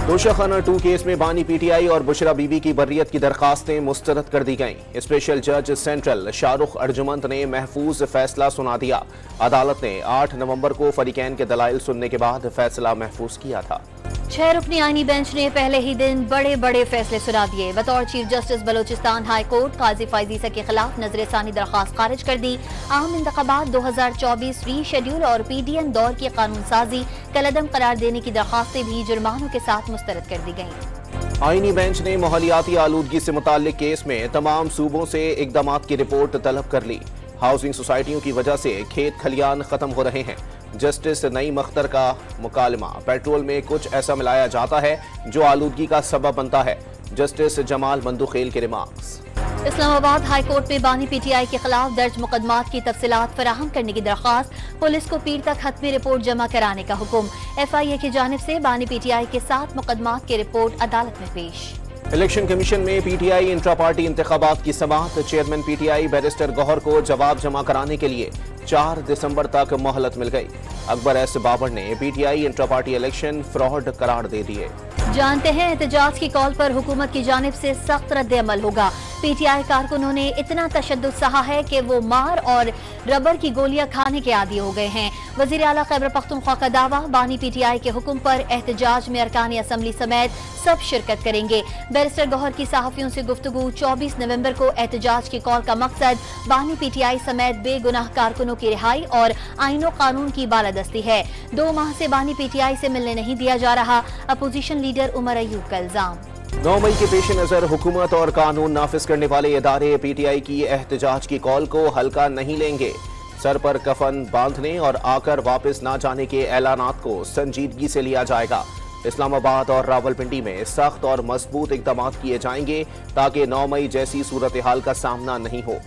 दोषा खाना 2 केस में बानी पीटीआई और बुशरा बीबी की बर्रियत की दरखास्तें मुस्तरद कर दी गईं। स्पेशल जज सेंट्रल शाहरुख अर्जुमंद ने महफूज फैसला सुना दिया। अदालत ने 8 नवंबर को फरीकैन के दलाइल सुनने के बाद फैसला महफूज किया था। 6 रुकनी आईनी बेंच ने पहले ही दिन बड़े बड़े फैसले सुना दिए। बतौर chief justice Balochistan high court Qazi Faez Isa के खिलाफ नजरसानी दरखास्त खारिज कर दी। आम इंतखाबात 2024 रीशेड्यूल और पीडीएन दौर की कानून साजी कलअदम करार देने की दरखास्तें भी जुर्मानों के साथ मुस्तरद कर दी गयी। आईनी बेंच ने माहौलियाती आलूदगी से मुताल्लिक केस में तमाम सूबों से इकदामात की रिपोर्ट तलब कर ली। हाउसिंग सोसाइटियों की वजह से खेत खलियान खत्म हो रहे हैं। जस्टिस नईम अख्तर का मुकालमा, पेट्रोल में कुछ ऐसा मिलाया जाता है जो आलूदगी का सबब बनता है। जस्टिस जमाल मंदुखेल के रिमार्क्स। इस्लामाबाद हाई कोर्ट में बानी पीटीआई के खिलाफ दर्ज मुकदमात की तफसीलात फराहम करने की दरखास्त, पुलिस को पीर तक हतमी रिपोर्ट जमा कराने का हुक्म। FIA की जानिब से बानी पीटीआई के 7 मुकदमात की रिपोर्ट अदालत में पेश। इलेक्शन कमीशन में पीटीआई इंट्रा पार्टी इंतखाबात की समाअत। चेयरमैन पीटीआई बैरिस्टर गौहर को जवाब जमा कराने के लिए 4 दिसंबर तक मोहलत मिल गई। अकबर एस बाबर ने PTI intra party election fraud करार दे दिए। जानते हैं एहतजाज की कॉल पर हुकूमत की जानिब से सख्त रद्द अमल होगा। पीटीआई कारकुनों ने इतना तशद्दुद सहा है कि वो मार और रबर की गोलियां खाने के आदी हो गए हैं। वजीर आला खैबर पख्तूनख्वा का दावा, बानी पीटीआई के हुक्म पर एहतजाज में अरकान असम्बली समेत सब शिरकत करेंगे। बैरिस्टर गौहर की सहाफियों से गुफ्तगू, 24 नवंबर को एहतजाज की कॉल का मकसद बानी पीटीआई समेत बेगुनाह कारकुनों की रिहाई और आईनो कानून की बालादस्ती है। 2 माह से बानी पीटीआई से मिलने नहीं दिया जा रहा, अपोजिशन लीडर उमर अयूब का इल्जाम। 9 मई के पेश नजर हुकूमत और कानून नाफिज करने वाले इदारे पीटीआई की एहतजाज की कॉल को हल्का नहीं लेंगे। सर पर कफन बांधने और आकर वापस ना जाने के ऐलानात को संजीदगी से लिया जाएगा। इस्लामाबाद और रावलपिंडी में सख्त और मजबूत इकदाम किए जाएंगे ताकि 9 मई जैसी सूरत हाल का सामना नहीं हो।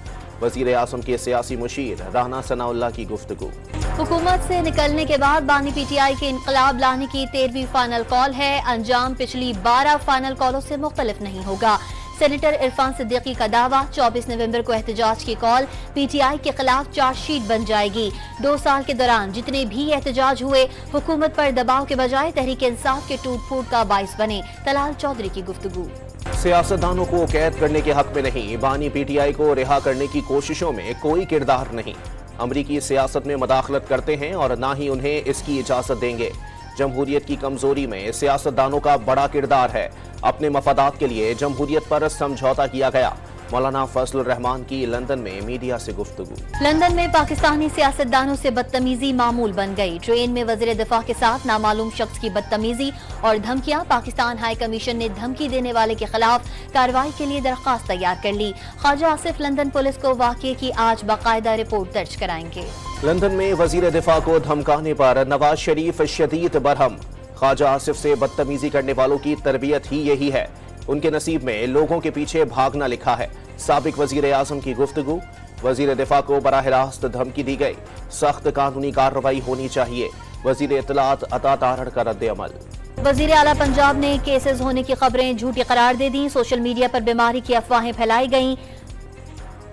वजीर आज़म के सियासी मुशीर राना सनाउल्लाह की गुफ्तगू। हुकूमत से निकलने के बाद बानी पीटीआई के इनकलाब लाने की 13वीं फाइनल कॉल है। अंजाम पिछली 12 फाइनल कॉलों से मुख्तलिफ नहीं होगा। सेनेटर इरफान सिद्दीकी का दावा, 24 नवंबर को एहतजाज की कॉल पीटीआई के खिलाफ चार्जशीट बन जाएगी। 2 साल के दौरान जितने भी एहतजाज हुए हुकूमत पर दबाव के बजाय तहरीक इंसाफ के टूट फूट का बाइस बने। तलाल चौधरी की गुफ्तगू। सियासतदानों को कैद करने के हक में नहीं, बानी पीटीआई को रिहा करने की कोशिशों में कोई किरदार नहीं। अमरीकी सियासत में मदाखलत करते हैं और ना ही उन्हें इसकी इजाजत देंगे। जमहूरियत की कमजोरी में सियासतदानों का बड़ा किरदार है। अपने मफादात के लिए जमहूरियत पर समझौता किया गया। मौलाना फजलुर रहमान की लंदन में मीडिया से गुफ्तगू। लंदन में पाकिस्तानी सियासतदानों से बदतमीजी मामूल बन गई। ट्रेन में वज़ीर दिफा के साथ नामालूम शख्स की बदतमीजी और धमकियां। पाकिस्तान हाई कमीशन ने धमकी देने वाले के खिलाफ कार्रवाई के लिए दरख्वास्त तैयार कर ली। ख्वाजा आसिफ लंदन पुलिस को वाक़ये की आज बाकायदा रिपोर्ट दर्ज कराएंगे। लंदन में वज़ीर दिफा को धमकाने पर नवाज शरीफ शदीद बरहम। ख्वाजा आसिफ से बदतमीजी करने वालों की तरबियत ही यही है। उनके नसीब में लोगों के पीछे भागना लिखा है। साबिक वजीर आजम की गुफ्तगू। वजीर दिफा को बराह रास्त धमकी दी गई। सख्त कानूनी कार्रवाई होनी चाहिए। वजीर इत्तलात अता तारड़ का रद्द अमल। वजीर आला पंजाब ने केसेस होने की खबरें झूठी करार दे दी। सोशल मीडिया पर बीमारी की अफवाहें फैलाई गईं।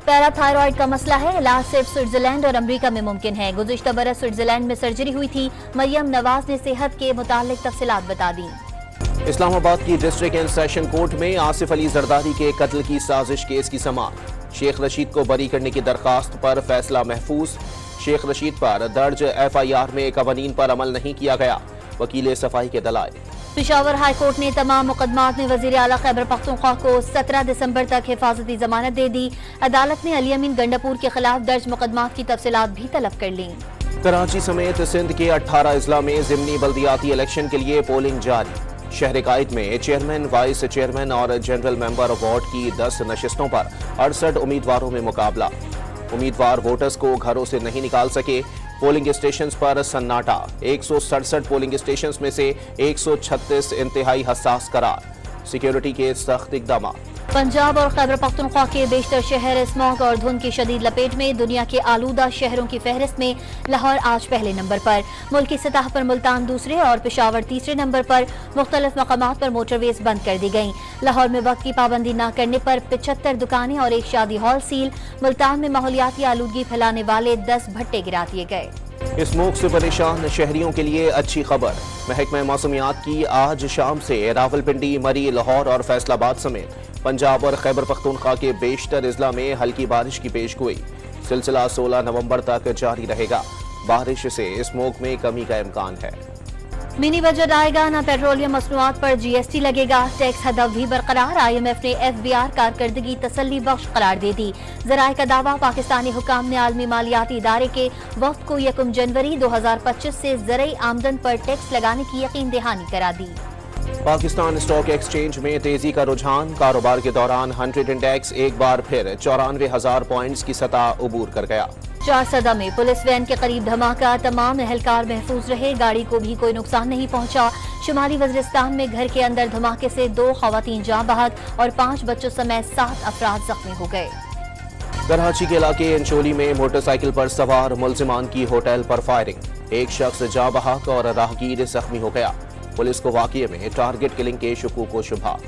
पैराथायरॉइड का मसला है, इलाज सिर्फ स्विट्जरलैंड और अमेरिका में मुमकिन है। गुज़िश्ता बरस स्विट्जरलैंड में सर्जरी हुई थी। मरियम नवाज ने सेहत के मुतालिक तफसीलात बता दी। इस्लामाबाद की डिस्ट्रिक्ट एंड सेशन कोर्ट में आसिफ अली जरदारी के कत्ल की साजिश केस की समाअत। शेख रशीद को बरी करने की दरखास्त पर फैसला महफूज। शेख रशीद पर दर्ज FIR में कवानीन पर अमल नहीं किया गया। वकील सफाई के दलाइल। पेशावर हाई कोर्ट ने तमाम मुकदमात में वजीर आला खैबर पख्तूनख्वा को 17 दिसंबर तक हिफाजती जमानत दे दी। अदालत ने अली अमीन गंडापुर के खिलाफ दर्ज मुकदमात की तफसीलात भी तलब कर ली। कराची समेत सिंध के 18 अजला में जिमनी बल्दियाती इलेक्शन के लिए पोलिंग जारी। शहर कायद में चेयरमैन, वाइस चेयरमैन और जनरल मेंबर वार्ड की 10 नशिस्तों पर 68 उम्मीदवारों में मुकाबला। उम्मीदवार वोटर्स को घरों से नहीं निकाल सके। पोलिंग स्टेशन पर सन्नाटा। 167 पोलिंग स्टेशन में से 136 इंतहाई हसास करार। सिक्योरिटी के सख्त इकदाम। पंजाब और खैबर पख्तूनख्वा के बेशतर शहर स्मॉग और धुंध की शदीद लपेट में। दुनिया के आलूदा शहरों की फहरिस्त में लाहौर आज पहले नंबर पर। मुल्क की सतह पर मुल्तान दूसरे और पेशावर तीसरे नंबर पर। मुख्तलिफ मकामात पर मोटरवेज बंद कर दी गईं। लाहौर में वक्त की पाबंदी न करने पर 75 दुकानें और एक शादी हॉल सील। मुल्तान में माहौलियाती आलूदगी फैलाने वाले 10 भट्टे गिरा दिए गए। स्मोक से परेशान शहरियों के लिए अच्छी खबर। महकमा मौसमियात की आज शाम से रावलपिंडी, मरी, लाहौर और फैसलाबाद समेत पंजाब और खैबर पख्तूनख्वा के बेशतर अजला में हल्की बारिश की पेशगोई। सिलसिला 16 नवंबर तक जारी रहेगा। बारिश से स्मोक में कमी का इम्कान है। मिनी बजट आएगा, ना पेट्रोलियम मसनूआत पर GST लगेगा। टैक्स हद भी बरकरार। IMF ने FBR कारकर्दगी तसल्ली बख्श करार दे दी। ज़राए का दावा, पाकिस्तानी हुकाम ने आलमी मालियाती इदारे के वफ्द को 1 जनवरी 2025 से ज़रई आमदन पर टैक्स लगाने की यकीन दहानी करा दी। पाकिस्तान स्टॉक एक्सचेंज में तेजी का रुझान। कारोबार के दौरान 100 इंडेक्स एक बार फिर 94,000 पॉइंट्स की सतह अबूर कर गया। 4 सदा में पुलिस वैन के करीब धमाका, तमाम एहलकार महफूज रहे। गाड़ी को भी कोई नुकसान नहीं पहुंचा। शुमाली वज़ीरिस्तान में घर के अंदर धमाके से 2 खवातीन जाँ बहक और 5 बच्चों समेत 7 अफराद जख्मी हो गए। कराची के इलाके अंचोली में मोटरसाइकिल पर सवार मुल्जिमान की होटल पर फायरिंग। एक शख्स जाँ बहक और राहगीर जख्मी हो गया। पुलिस को वाक़ये में टारगेट किलिंग के शुकूक व शुबहा।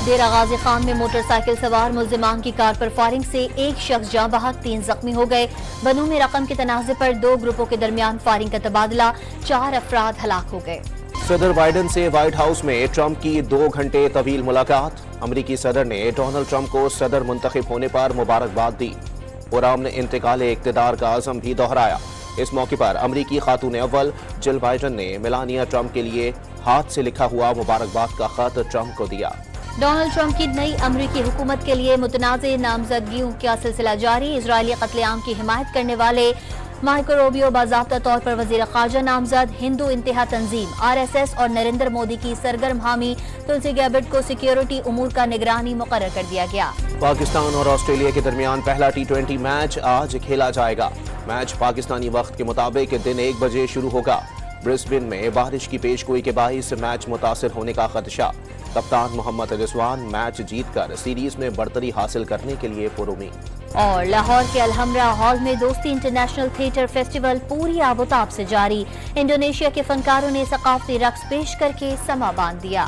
डेरा गाजी खान में मोटरसाइकिल सवार मुल्जिमान की कार पर फायरिंग से एक शख्स जाँ बहक, 3 जख्मी हो गए। बनू में रकम के तनाज़े पर 2 ग्रुपों के दरमियान फायरिंग का तबादला, 4 अफराद हलाक हो गए। सदर बाइडन से व्हाइट हाउस में ट्रंप की 2 घंटे तवील मुलाकात। अमरीकी सदर ने डोनाल्ड ट्रंप को सदर मुंतखब होने पर मुबारकबाद दी। पुरअमन इंतकाल इक़्तिदार का आज़म भी दोहराया। इस मौके पर अमरीकी खातून अव्वल जिल बाइडन ने मेलानिया ट्रंप के लिए हाथ से लिखा हुआ मुबारकबाद का खत ट्रंप को दिया। डोनाल्ड ट्रंप की नई अमरीकी हुकूमत के लिए मुतनाज़े नामजदगियों का सिलसिला जारी। इजरायली कत्लेआम की हिमायत करने वाले मार्को रूबियो बाज़ाब्ता तौर पर वज़ीर ख़ारजा नामजद। हिंदू इंतहा तंजीम RSS और नरेंद्र मोदी की सरगर्म हामी तुलसी गैबर्ट को सिक्योरिटी उमूर का निगरानी मुकर्रर कर दिया गया। पाकिस्तान और ऑस्ट्रेलिया के दरमियान पहला T20 मैच आज खेला जाएगा। मैच पाकिस्तानी वक्त के मुताबिक दिन 1 बजे शुरू होगा। ब्रिस्बेन में बारिश की पेशगोई के बाइस मैच मुतासिर होने का खदशा। कप्तान मोहम्मद रिजवान मैच जीतकर सीरीज में बढ़तरी हासिल करने के लिए पुरुमीद। और लाहौर के अलहमरा हॉल में दोस्ती इंटरनेशनल थिएटर फेस्टिवल पूरी आबोताब से जारी। इंडोनेशिया के फनकारों ने सकाफती रक्स पेश करके समा बांध दिया।